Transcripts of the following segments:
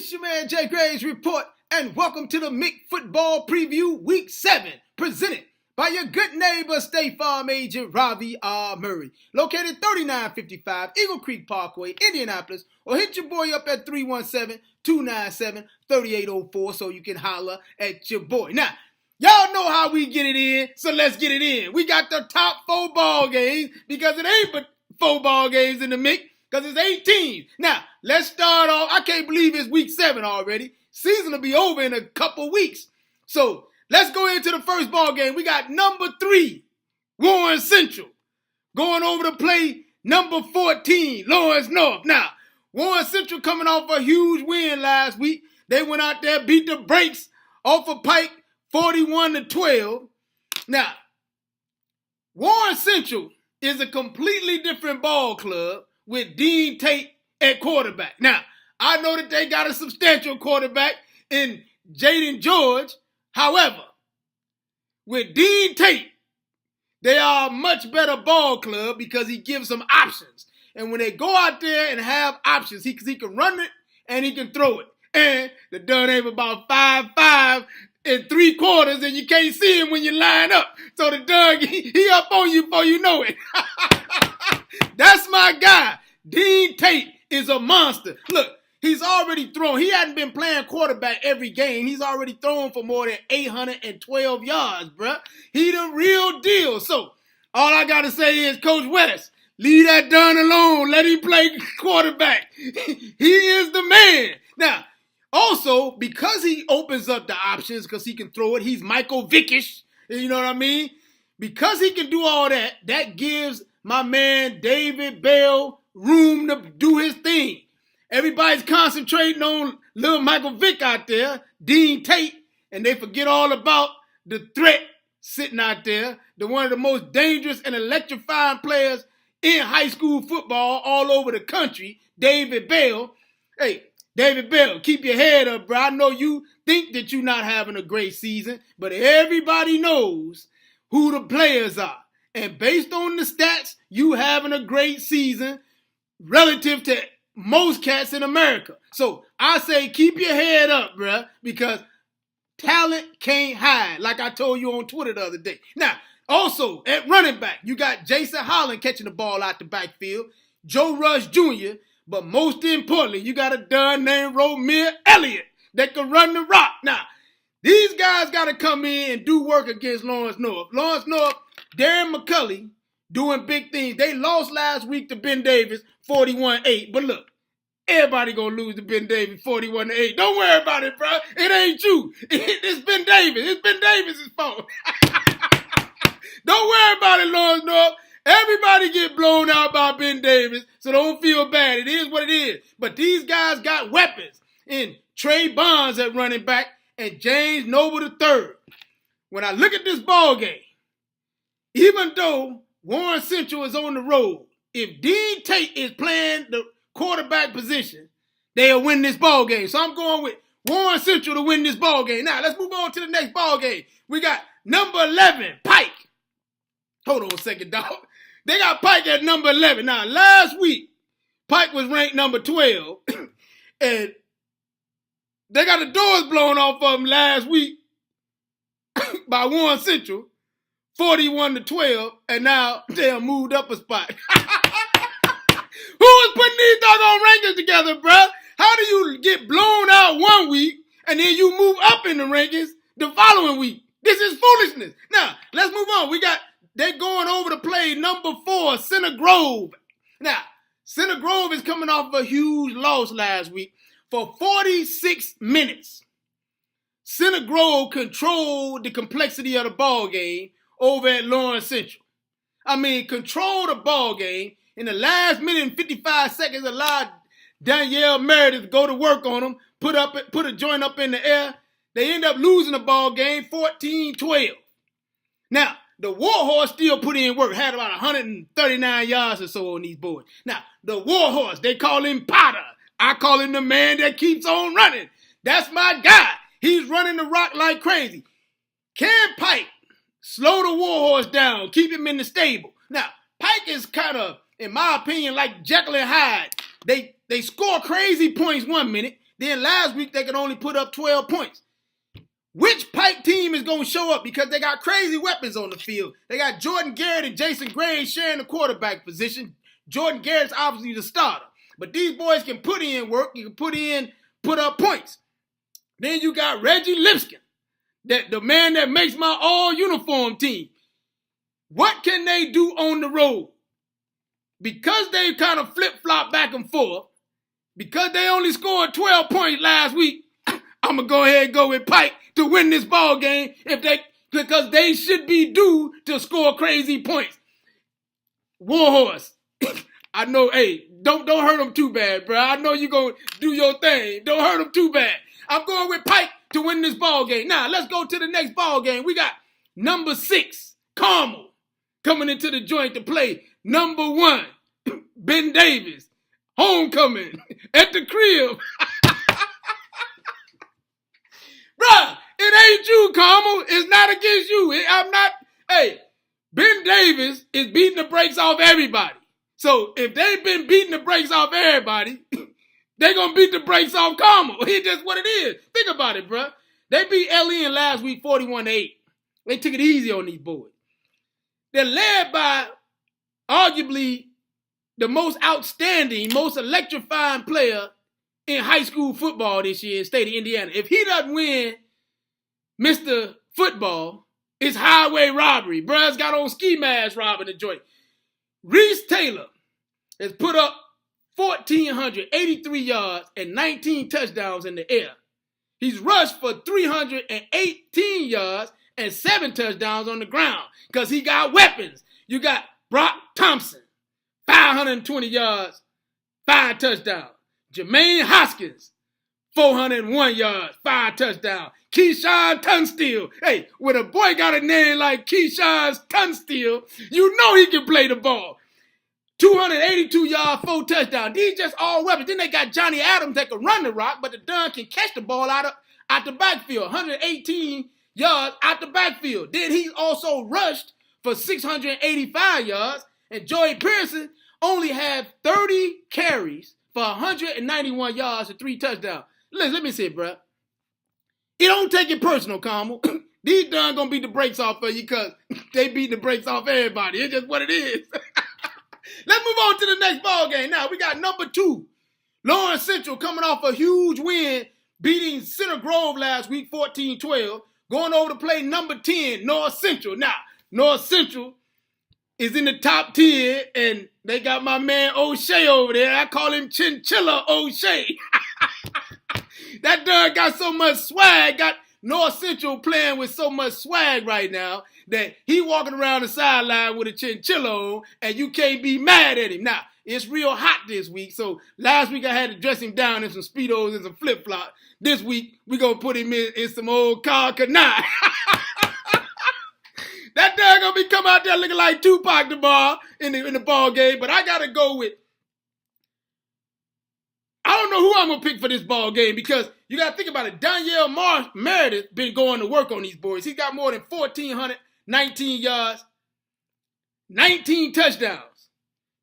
It's your man Jay Gray's report, and welcome to the Mick Football Preview Week 7, presented by your good neighbor State Farm agent Ravi R. Murray, located 3955 Eagle Creek Parkway, Indianapolis, or hit your boy up at 317-297-3804 so you can holler at your boy. Now, y'all know how we get it in, so let's get it in. We got the top 4 ball games because it ain't but 4 ball games in the mix. Because it's 8 teams. Now, let's start off. I can't believe it's week 7 already. Season will be over in a couple weeks. So, let's go into the first ball game. We got number 3, Warren Central, going over to play number 14, Lawrence North. Now, Warren Central coming off a huge win last week. They went out there, beat the brakes off of Pike, 41-12. Now, Warren Central is a completely different ball club with Dean Tate at quarterback. Now, I know that they got a substantial quarterback in Jaden George. However, with Dean Tate, they are a much better ball club because he gives them options. And when they go out there and have options, he can run it and he can throw it. And the done ain't about 5'5" and 3/4, and you can't see him when you line up. So the dog, he up on you before you know it. That's my guy. Dean Tate is a monster. Look, he's already thrown. He hadn't been playing quarterback every game. He's already thrown for more than 812 yards, bruh. He the real deal. So, all I got to say is, Coach West, leave that Dunn alone. Let him play quarterback. He is the man. Now, also, because he opens up the options, because he can throw it, he's Michael Vickish. You know what I mean? Because he can do all that, that gives my man David Bell room to do his thing. Everybody's concentrating on little Michael Vick out there, Dean Tate, and they forget all about the threat sitting out there, one of the most dangerous and electrifying players in high school football all over the country, David Bell. Hey, David Bell, keep your head up, bro. I know you think that you're not having a great season, but everybody knows who the players are. And based on the stats, you having a great season relative to most cats in America. So I say keep your head up, bruh, because talent can't hide, like I told you on Twitter the other day. Now, also, at running back, you got Jason Holland catching the ball out the backfield, Joe Rush Jr., but most importantly, you got a dun named Romir Elliott that can run the rock. Now, these guys got to come in and do work against Lawrence North. Lawrence North, Darren McCulley, doing big things. They lost last week to Ben Davis, 41-8. But look, everybody gonna lose to Ben Davis, 41-8. Don't worry about it, bro. It ain't you. It's Ben Davis. It's Ben Davis' fault. Don't worry about it, Lawrence North. Everybody get blown out by Ben Davis, so don't feel bad. It is what it is. But these guys got weapons in Trey Bonds at running back and James Noble III. When I look at this ball game, even though Warren Central is on the road, if Dean Tate is playing the quarterback position, they'll win this ball game. So I'm going with Warren Central to win this ball game. Now, let's move on to the next ball game. We got number 11, Pike. Hold on a second, dog. They got Pike at number 11. Now, last week, Pike was ranked number 12, and they got the doors blown off of them last week by Warren Central, 41-12, and now they have moved up a spot. Who is putting these doggone rankings together, bruh? How do you get blown out one week and then you move up in the rankings the following week? This is foolishness. Now, let's move on. They're going over to play number 4, Center Grove. Now, Center Grove is coming off a huge loss last week. For 46 minutes, Center Grove controlled the complexity of the ball game over at Lawrence Central. I mean, control the ball game. In the last minute and 55 seconds, allowed Danielle Meredith to go to work on them, put a joint up in the air. They end up losing the ball game 14-12. Now, the Warhorse still put in work, had about 139 yards or so on these boys. Now, the Warhorse, they call him Potter. I call him the man that keeps on running. That's my guy. He's running the rock like crazy. Can Pike slow the Warhorse down, keep him in the stable? Now, Pike is kind of, in my opinion, like Jekyll and Hyde. They score crazy points one minute, Then last week, they could only put up 12 points. Which Pike team is going to show up? Because they got crazy weapons on the field. They got Jordan Garrett and Jason Gray sharing the quarterback position. Jordan Garrett's obviously the starter. But these boys can put in work. You can put up points. Then you got Reggie Lipscomb, the man that makes my all-uniform team. What can they do on the road? Because they kind of flip-flop back and forth, because they only scored 12 points last week, I'm going to go ahead and go with Pike to win this ball game because they should be due to score crazy points. Warhorse, I know, hey, don't hurt them too bad, bro. I know you're going to do your thing. Don't hurt them too bad. I'm going with Pike to win this ball game. Now, let's go to the next ball game. We got number 6, Carmel, coming into the joint to play number 1, Ben Davis, homecoming at the crib. Bruh, it ain't you, Carmel. It's not against you. I'm not. Hey, Ben Davis is beating the brakes off everybody. So if they've been beating the brakes off everybody, they're going to beat the brakes off Carmel. It's just what it is. Think about it, bruh. They beat LN last week 41-8. They took it easy on these boys. They're led by arguably the most outstanding, most electrifying player in high school football this year in the state of Indiana. If he doesn't win Mr. Football, it's highway robbery. Bruh's got on ski mask robbing the joint. Reese Taylor has put up 1,483 yards and 19 touchdowns in the air. He's rushed for 318 yards and 7 touchdowns on the ground because he got weapons. You got Brock Thompson, 520 yards, 5 touchdowns. Jermaine Hoskins, 401 yards, 5 touchdowns. Keyshawn Tunstall. Hey, when a boy got a name like Keyshawn Tunstall, you know he can play the ball. 282 yards, 4 touchdowns. These just all weapons. Then they got Johnny Adams that can run the rock, but the Dunn can catch the ball out the backfield. 118 yards out the backfield. Then he also rushed for 685 yards. And Joey Pearson only had 30 carries for 191 yards and 3 touchdowns. Let me say, bro. You don't take it personal, Carmel. These done gonna beat the brakes off of you because they beat the brakes off everybody. It's just what it is. Let's move on to the next ball game. Now, we got number 2, Lawrence Central, coming off a huge win, beating Center Grove last week, 14-12, going over to play number 10, North Central. Now, North Central is in the top 10, and they got my man O'Shea over there. I call him Chinchilla O'Shea. That dog got so much swag, got North Central playing with so much swag right now that he walking around the sideline with a chinchilla on, and you can't be mad at him. Now, it's real hot this week, so last week I had to dress him down in some Speedos and some flip-flops. This week, we going to put him in some old Carl Kanai. That dog going to be coming out there looking like Tupac tomorrow in the ball game, but I got to go with, I don't know who I'm going to pick for this ball game because you got to think about it. Danielle Meredith been going to work on these boys. He got more than 1,419 yards, 19 touchdowns.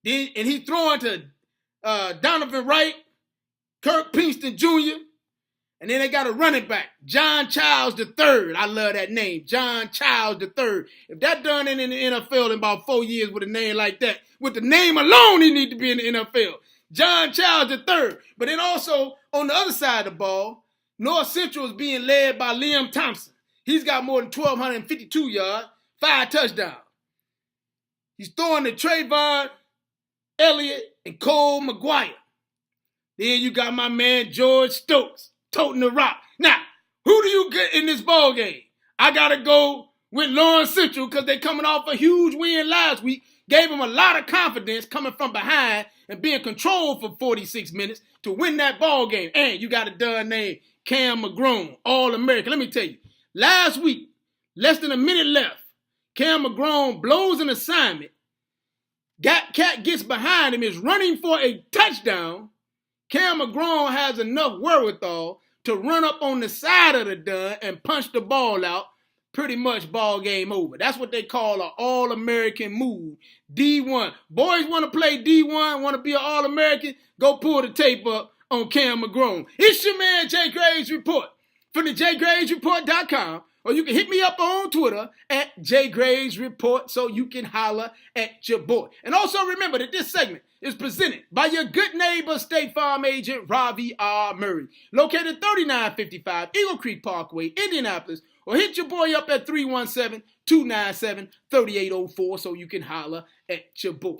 And he's throwing to Donovan Wright, Kirk Pinkston Jr., and then they got a running back, John Childs III. I love that name, John Childs III. If that done in the NFL in about 4 years with a name like that, with the name alone, he need to be in the NFL. John Childs III. But then also, on the other side of the ball, North Central is being led by Liam Thompson. He's got more than 1,252 yards, 5 touchdowns. He's throwing to Trayvon Elliott and Cole McGuire. Then you got my man George Stokes toting the rock. Now, who do you get in this ball game? I got to go with Lawrence Central because they're coming off a huge win last week. Gave them a lot of confidence coming from behind and being controlled for 46 minutes to win that ball game. And you got a done named Cam McGrone, All-American. Let me tell you, last week, less than a minute left, Cam McGrone blows an assignment. Cat gets behind him, is running for a touchdown. Cam McGrone has enough wherewithal to run up on the side of the dun and punch the ball out. Pretty much ball game over. That's what they call an All-American move. D1. Boys want to play D1, want to be an All-American, go pull the tape up on Cam McGrone. It's your man, Jay Graves Report, from the jgravesreport.com, or you can hit me up on Twitter at jgravesreport so you can holler at your boy. And also remember that this segment is presented by your good neighbor State Farm agent Ravi R. Murray, located 3955 Eagle Creek Parkway, Indianapolis, or hit your boy up at 317-297-3804 so you can holler at your boy.